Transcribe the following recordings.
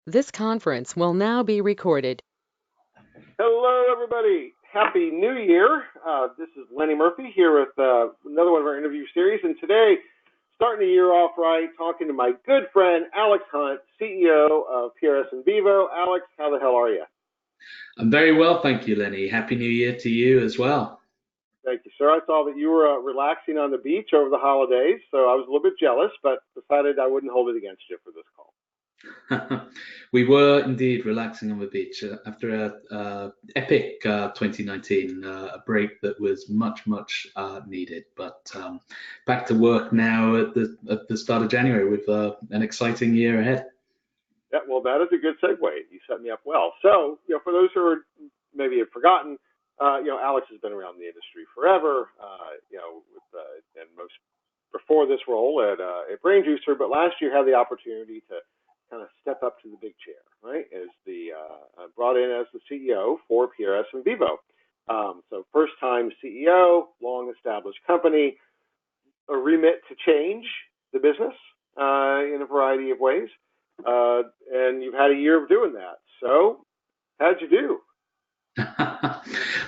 This conference will now be recorded. Hello, everybody. Happy New Year. This is Lenny Murphy here with another one of our interview series. And today, starting the year off right, talking to my good friend, Alex Hunt, CEO of PRS InVivo. Alex, how the hell are you? I'm very well, thank you, Lenny. Happy New Year to you as well. Thank you, sir. I saw that you were relaxing on the beach over the holidays, so I was a little bit jealous, but decided I wouldn't hold it against you for this call. We were indeed relaxing on the beach after a epic 2019, a break that was much needed. But back to work now at the start of January with an exciting year ahead. Yeah, well, that is a good segue. You set me up well. So, for those who are maybe have forgotten, Alex has been around the industry forever. And most before this role at Brain Juicer, but last year had the opportunity to kind of step up to the big chair, right? As the brought in as the CEO for PRS InVivo. So first time CEO, long established company, a remit to change the business in a variety of ways. And you've had a year of doing that. So how'd you do?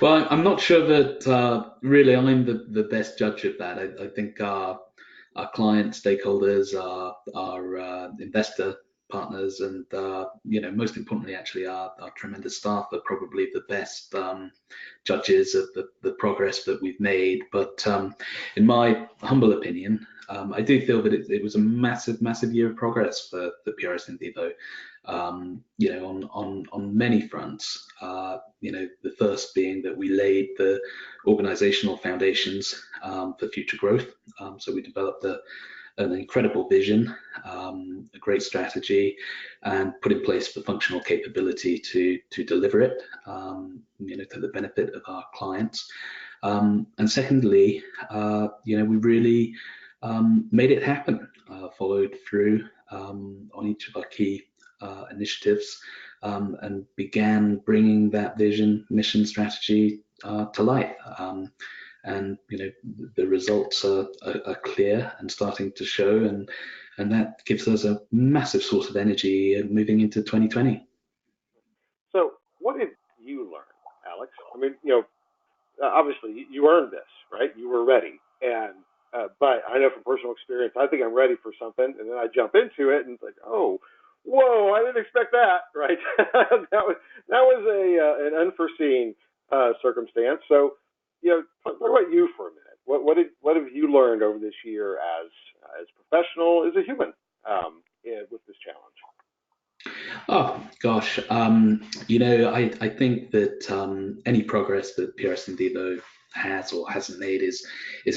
Well, I'm not sure that really I'm the best judge of that. I think our client stakeholders, our investor partners, and most importantly, actually, our tremendous staff are probably the best judges of the progress that we've made. But in my humble opinion, I do feel that it was a massive year of progress for PRS InVivo. On many fronts. The first being that we laid the organizational foundations for future growth. So we developed an incredible vision, a great strategy, and put in place the functional capability to deliver it, to the benefit of our clients. And secondly, we really made it happen, followed through on each of our key initiatives, and began bringing that vision, mission, strategy to life. And the results are clear and starting to show, and that gives us a massive source of energy moving into 2020. So what did you learn, Alex? I mean, obviously you earned this, right? You were ready, and but I know from personal experience, I think I'm ready for something, and then I jump into it, and it's like, oh, whoa, I didn't expect that, right? that was an unforeseen circumstance. So, talk about you for a minute. What have you learned over this year as professional, as a human, with this challenge? Oh gosh, I think that any progress that PRS InVivo has or hasn't made is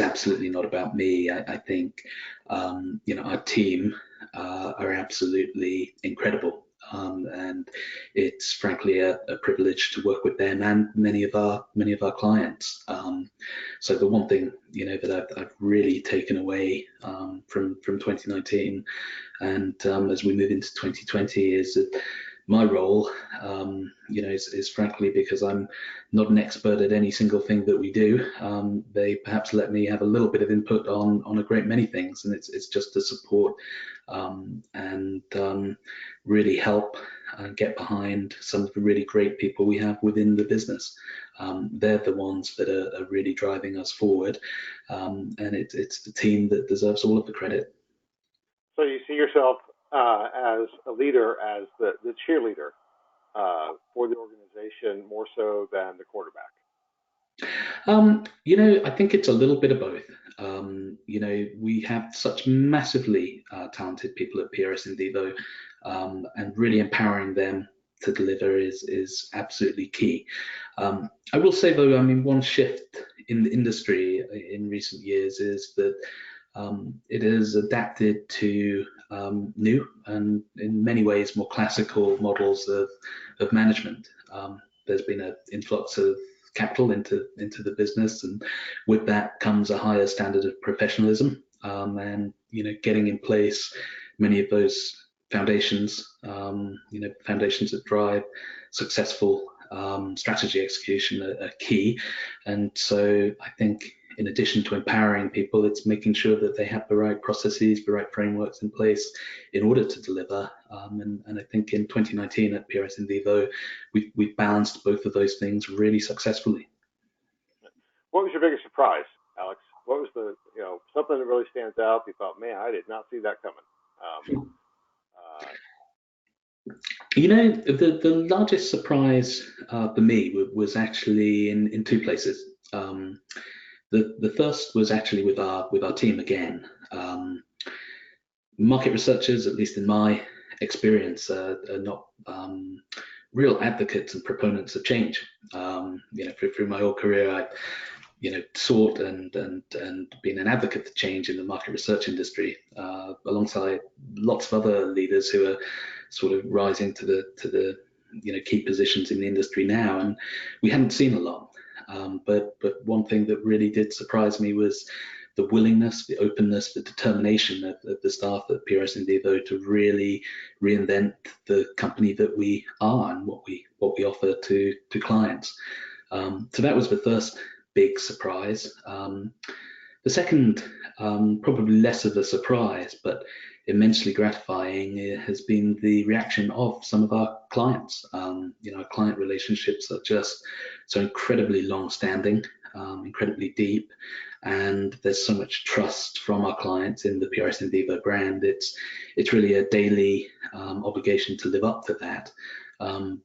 absolutely not about me. I think our team are absolutely incredible, and it's frankly a privilege to work with them and many of our clients. So the one thing that I've really taken away from 2019, and as we move into 2020, is that my role, is frankly, because I'm not an expert at any single thing that we do. They perhaps let me have a little bit of input on a great many things, and it's just to support and really help get behind some of the really great people we have within the business. They're the ones that are really driving us forward, and it's the team that deserves all of the credit. So you see yourself as a leader, as the cheerleader for the organization more so than the quarterback. I think it's a little bit of both. We have such massively talented people at PRS InVivo, and really empowering them to deliver is absolutely key. I will say though, I mean, one shift in the industry in recent years is that it has adapted to new and in many ways more classical models of management. There's been an influx of capital into the business, and with that comes a higher standard of professionalism, and getting in place many of those foundations, foundations that drive successful strategy execution are key. And so I think in addition to empowering people, it's making sure that they have the right processes, the right frameworks in place in order to deliver. And I think in 2019 at PRS InVivo, we've balanced both of those things really successfully. What was your biggest surprise, Alex? What was the, something that really stands out? You thought, man, I did not see that coming. The largest surprise for me was actually in two places. The first was actually with our team again. Market researchers, at least in my experience, are not real advocates and proponents of change. Through my whole career, I sought and been an advocate for change in the market research industry, alongside lots of other leaders who are sort of rising to the key positions in the industry now, and we hadn't seen a lot. But one thing that really did surprise me was the willingness, the openness, the determination of the staff at PRS InVivo to really reinvent the company that we are and what we offer to clients. So that was the first big surprise. The second, probably less of a surprise, but immensely gratifying, has been the reaction of some of our clients. Client relationships are just so incredibly long-standing, incredibly deep, and there's so much trust from our clients in the PRS InVivo brand. It's really a daily obligation to live up to that.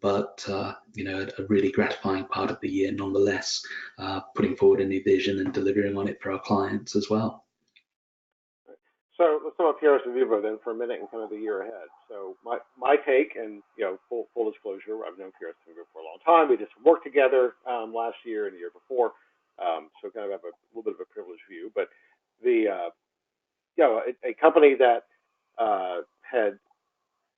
But a really gratifying part of the year nonetheless, putting forward a new vision and delivering on it for our clients as well. So let's talk about PRS InVivo then for a minute and kind of the year ahead. So my take, and full disclosure, I've known PRS InVivo for a long time. We did some work together last year and the year before, so kind of have a little bit of a privileged view. But a company that had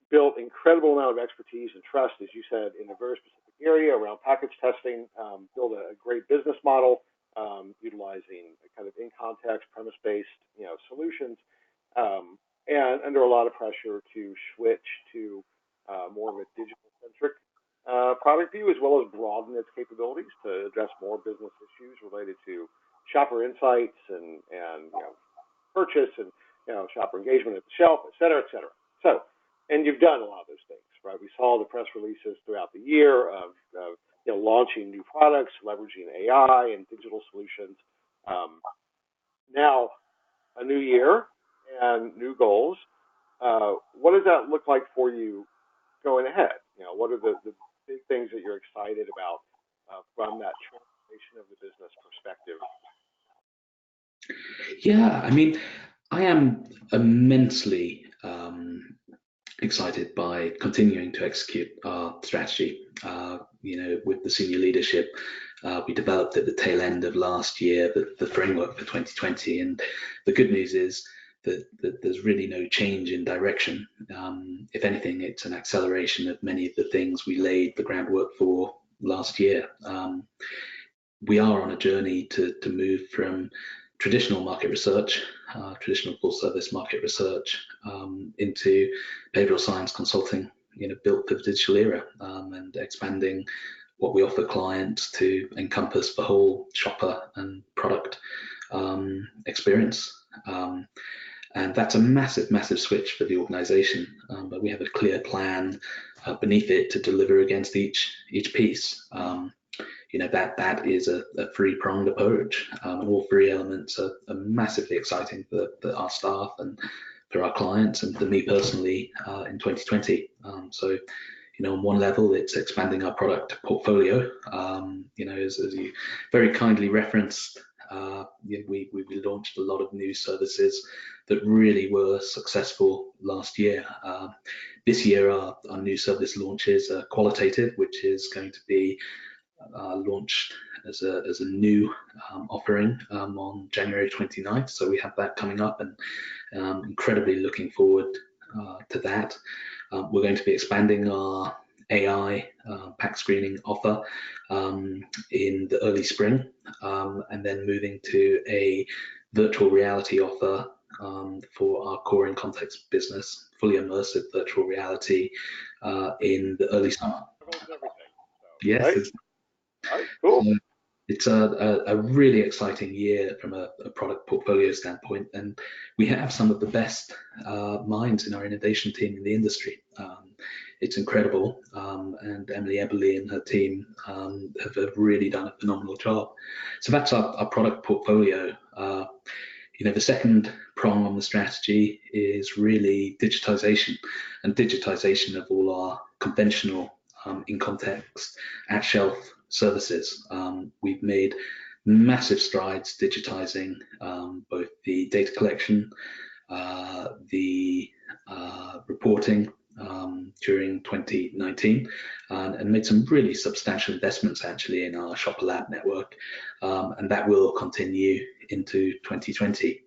built incredible amount of expertise and trust, as you said, in a very specific area around package testing, build a great business model, utilizing a kind of in-context, premise-based, solutions, and under a lot of pressure to switch to more of a digital-centric product view, as well as broaden its capabilities to address more business issues related to shopper insights and purchase and shopper engagement at the shelf, et cetera, et cetera. So, and you've done a lot of those things, right? We saw the press releases throughout the year of launching new products, leveraging AI and digital solutions. Now, a new year and new goals. What does that look like for you going ahead? What are the big things that you're excited about from that transformation of the business perspective? Yeah, I mean, I am immensely excited by continuing to execute our strategy. With the senior leadership, we developed at the tail end of last year the framework for 2020, and the good news is that there's really no change in direction. If anything, it's an acceleration of many of the things we laid the groundwork for last year. We are on a journey to move from traditional market research, traditional full-service market research, into behavioral science consulting, built for the digital era, and expanding what we offer clients to encompass the whole shopper and product experience. And that's a massive, massive switch for the organization, but we have a clear plan beneath it to deliver against each piece. That is a three-pronged approach, and all three elements are massively exciting for our staff and for our clients and for me personally in 2020. So, on one level, it's expanding our product portfolio. As you very kindly referenced, we launched a lot of new services that really were successful last year. This year, our new service launches are qualitative, which is going to be launched as a new offering on January 29th. So we have that coming up, and incredibly looking forward to that. We're going to be expanding our AI pack screening offer in the early spring, and then moving to a virtual reality offer for our core in context business, fully immersive virtual reality in the early summer. Everything, so, Yes. right? All right, cool. It's a really exciting year from a product portfolio standpoint, and we have some of the best minds in our innovation team in the industry. It's incredible, and Emily Eberly and her team have really done a phenomenal job. So that's our product portfolio. The second prong on the strategy is really digitization, and digitization of all our conventional in-context at-shelf services. We've made massive strides digitizing both the data collection, the reporting during 2019, and made some really substantial investments actually in our Shopper Lab network, and that will continue into 2020.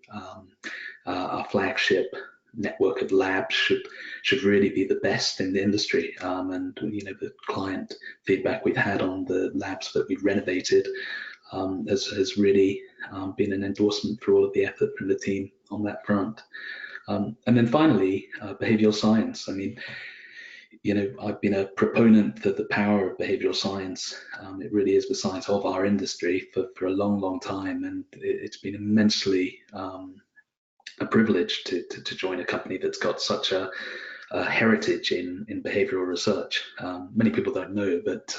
Our flagship network of labs should really be the best in the industry, and the client feedback we've had on the labs that we've renovated has really been an endorsement for all of the effort from the team on that front. And then finally, behavioral science. I mean, I've been a proponent for the power of behavioral science. It really is the science of our industry for a long, long time, and it's been immensely a privilege to join a company that's got such a heritage in behavioral research. Many people don't know, but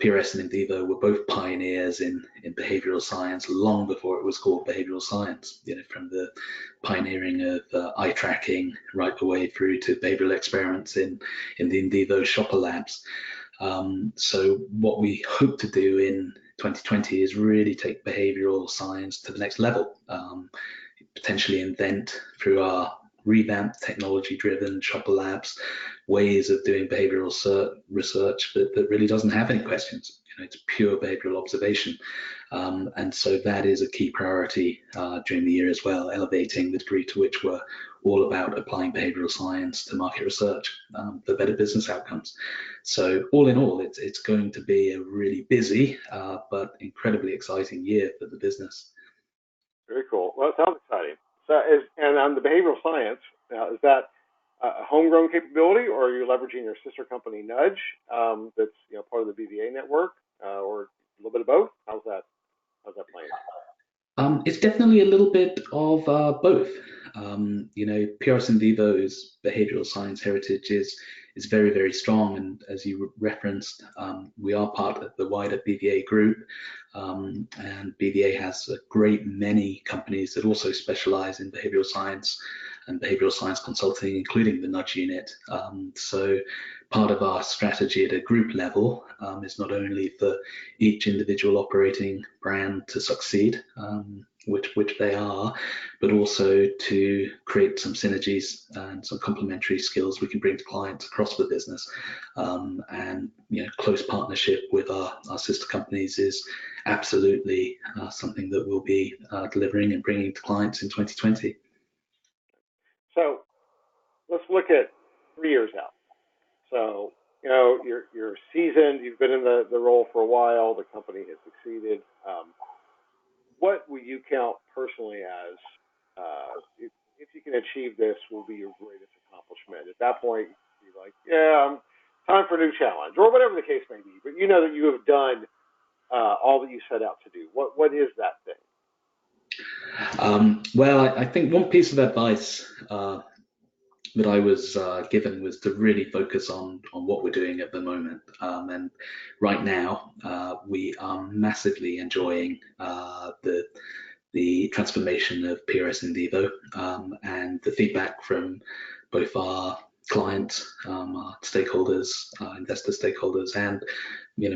PRS and InVivo were both pioneers in behavioral science long before it was called behavioral science, from the pioneering of eye tracking right the way through to behavioral experiments in the InVivo Shopper Labs. So what we hope to do in 2020 is really take behavioral science to the next level, potentially invent through our revamped technology-driven Shopper Labs ways of doing behavioral research that really doesn't have any questions. It's pure behavioral observation, and so that is a key priority during the year as well, elevating the degree to which we're all about applying behavioral science to market research for better business outcomes. So all in all, it's going to be a really busy but incredibly exciting year for the business. Very cool. Well, it sounds exciting. So, and on the behavioral science, is that a homegrown capability, or are you leveraging your sister company Nudge, that's part of the BVA network, or a little bit of both? How's that playing? It's definitely a little bit of both. PRS InVivo's behavioral science heritage is very, very strong, and as you referenced, we are part of the wider BVA group, and BVA has a great many companies that also specialize in behavioral science and behavioral science consulting, including the Nudge unit. So part of our strategy at a group level is not only for each individual operating brand to succeed, which they are, but also to create some synergies and some complementary skills we can bring to clients across the business. And close partnership with our sister companies is absolutely something that we'll be delivering and bringing to clients in 2020. So let's look at 3 years out. So you're seasoned, you've been in the role for a while, the company has succeeded. What would you count personally as, if you can achieve this, will be your greatest accomplishment? At that point, you'd be like, yeah, time for a new challenge, or whatever the case may be. But you know that you have done all that you set out to do. What is that thing? Well, I think one piece of advice that I was given was to really focus on what we're doing at the moment. And right now, we are massively enjoying the transformation of PRS InVivo, and the feedback from both our clients, our stakeholders, investor stakeholders, and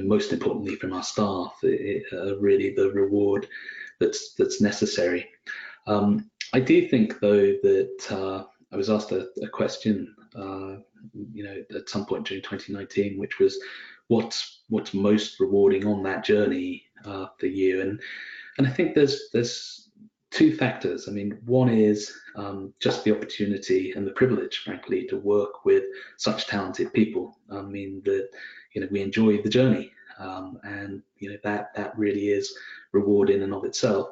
most importantly from our staff, really the reward that's necessary. I do think though that I was asked a question, at some point during 2019, which was what's most rewarding on that journey for you, and I think there's two factors. I mean, one is just the opportunity and the privilege, frankly, to work with such talented people. I mean that we enjoy the journey, and that really is reward in and of itself.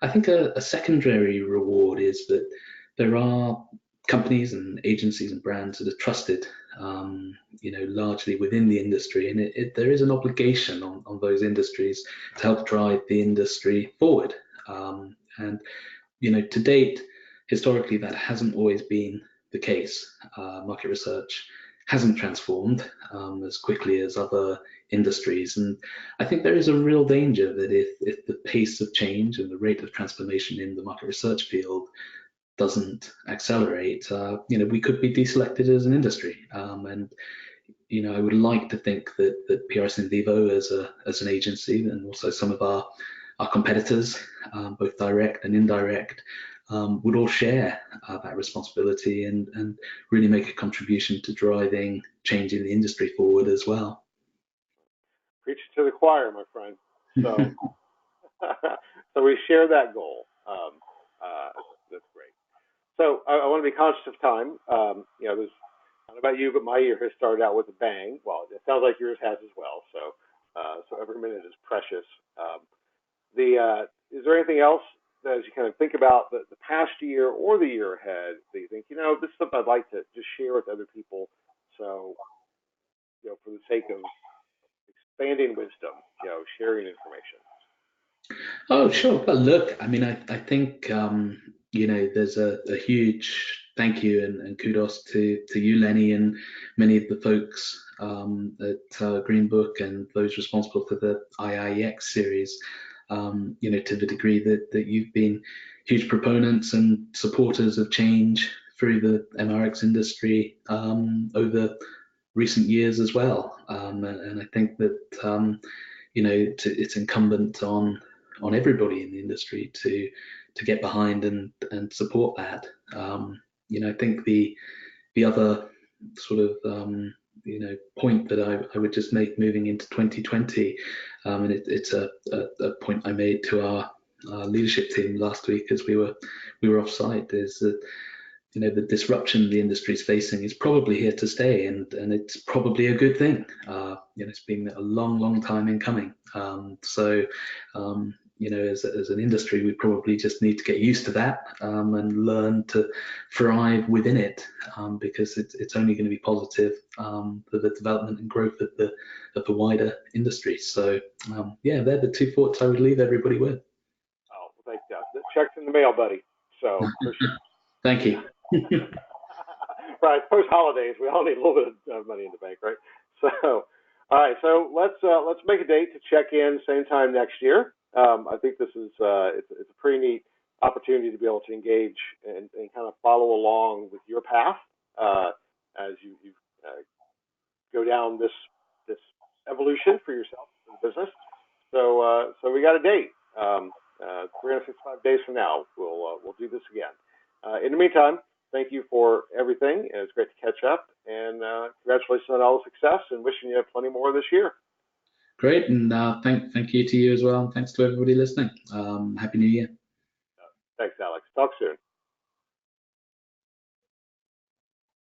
I think a secondary reward is that there are companies and agencies and brands that are trusted largely within the industry, and there is an obligation on those industries to help drive the industry forward. And to date, historically, that hasn't always been the case. Market research hasn't transformed as quickly as other industries, and I think there is a real danger that if the pace of change and the rate of transformation in the market research field doesn't accelerate, we could be deselected as an industry. And I would like to think that PRS InVivo as an agency, and also some of our competitors, both direct and indirect, would all share that responsibility and really make a contribution to driving change in the industry forward as well. Preach to the choir, my friend. So, so we share that goal. That's great. So I want to be conscious of time. There's, I don't know about you, but my year has started out with a bang. Well, it sounds like yours has as well. So every minute is precious. Is there anything else that, as you kind of think about the past year or the year ahead, that you think, this is something I'd like to just share with other people? So, for the sake of expanding wisdom, sharing information. Oh, sure. Well, look, I mean, I think, there's a huge thank you and kudos to you, Lenny, and many of the folks at Green Book and those responsible for the IIEX series, to the degree that you've been huge proponents and supporters of change through the MRX industry over recent years as well. And I think that, it's incumbent on everybody in the industry to get behind and support that. I think the other sort of point that I would just make moving into 2020, and it's a point I made to our leadership team last week as we were off site, is that the disruption the industry is facing is probably here to stay, and it's probably a good thing. It's been a long time in coming. As an industry, we probably just need to get used to that and learn to thrive within it, because it's only going to be positive for the development and growth of the wider industry. So they're the two thoughts I would leave everybody with. Oh, well, thank you. The check's in the mail, buddy. So thank you. Right, post holidays, we all need a little bit of money in the bank, right? So, all right, so let's make a date to check in same time next year. I think this is it's a pretty neat opportunity to be able to engage and kind of follow along with your path as you go down this evolution for yourself in the business. So we got a date. 365 days from now, we'll do this again. In the meantime, thank you for everything. It's great to catch up, and congratulations on all the success, and wishing you plenty more this year. Great, and thank you to you as well. Thanks to everybody listening. Happy New Year. Thanks, Alex. Talk soon.